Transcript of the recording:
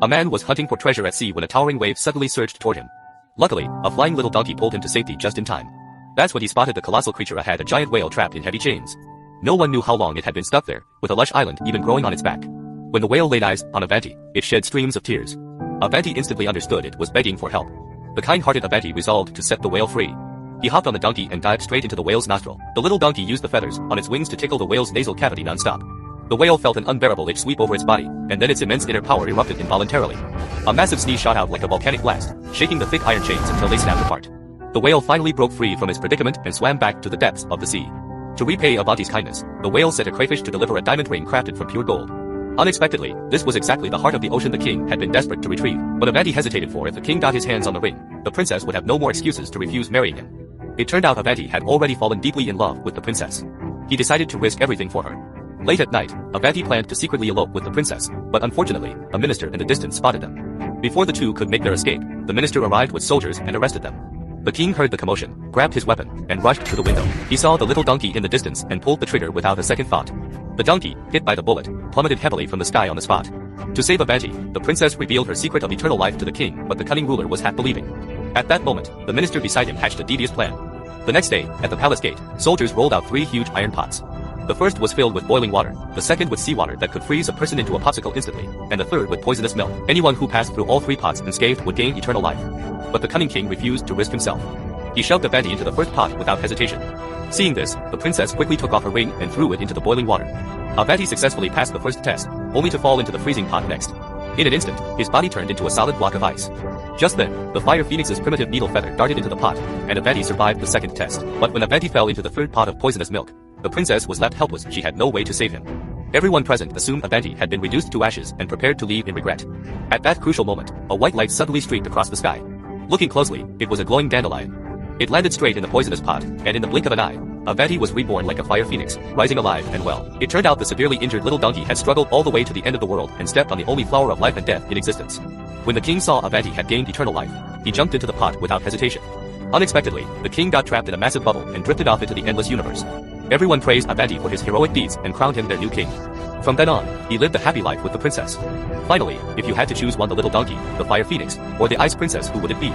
A man was hunting for treasure at sea when a towering wave suddenly surged toward him. Luckily, a flying little donkey pulled him to safety just in time. That's when he spotted the colossal creature ahead, a giant whale trapped in heavy chains. No one knew how long it had been stuck there, with a lush island even growing on its back. When the whale laid eyes on Avanti, it shed streams of tears. Avanti instantly understood it was begging for help. The kind-hearted Avanti resolved to set the whale free. He hopped on the donkey and dived straight into the whale's nostril. The little donkey used the feathers on its wings to tickle the whale's nasal cavity non-stop. The whale felt an unbearable itch sweep over its body, and then its immense inner power erupted involuntarily. A massive sneeze shot out like a volcanic blast, shaking the thick iron chains until they snapped apart. The whale finally broke free from its predicament and swam back to the depths of the sea. To repay Avanti's kindness, the whale set a crayfish to deliver a diamond ring crafted from pure gold. Unexpectedly, this was exactly the heart of the ocean the king had been desperate to retrieve, but Avanti hesitated, for if the king got his hands on the ring, the princess would have no more excuses to refuse marrying him. It turned out Avanti had already fallen deeply in love with the princess. He decided to risk everything for her. Late at night, Avanti planned to secretly elope with the princess, but unfortunately, a minister in the distance spotted them. Before the two could make their escape, the minister arrived with soldiers and arrested them. The king heard the commotion, grabbed his weapon, and rushed to the window. He saw the little donkey in the distance and pulled the trigger without a second thought. The donkey, hit by the bullet, plummeted heavily from the sky on the spot. To save Avanti, the princess revealed her secret of eternal life to the king, but the cunning ruler was half believing. At that moment, the minister beside him hatched a devious plan. The next day, at the palace gate, soldiers rolled out 3 huge iron pots. The first was filled with boiling water, the second with seawater that could freeze a person into a popsicle instantly, and the third with poisonous milk. Anyone who passed through all 3 pots unscathed would gain eternal life. But the cunning king refused to risk himself. He shoved Avanti into the first pot without hesitation. Seeing this, the princess quickly took off her ring and threw it into the boiling water. Avanti successfully passed the first test, only to fall into the freezing pot next. In an instant, his body turned into a solid block of ice. Just then, the fire phoenix's primitive needle feather darted into the pot, and Avanti survived the second test. But when Avanti fell into the third pot of poisonous milk, the princess was left helpless. She had no way to save him. Everyone present assumed Avanti had been reduced to ashes and prepared to leave in regret. At that crucial moment, a white light suddenly streaked across the sky. Looking closely, it was a glowing dandelion. It landed straight in the poisonous pot, and in the blink of an eye, Avanti was reborn like a fire phoenix, rising alive and well. It turned out the severely injured little donkey had struggled all the way to the end of the world and stepped on the only flower of life and death in existence. When the king saw Avanti had gained eternal life, he jumped into the pot without hesitation. Unexpectedly, the king got trapped in a massive bubble and drifted off into the endless universe. Everyone praised Avanti for his heroic deeds and crowned him their new king. From then on, he lived a happy life with the princess. Finally, if you had to choose one, the little donkey, the fire phoenix, or the ice princess, who would it be?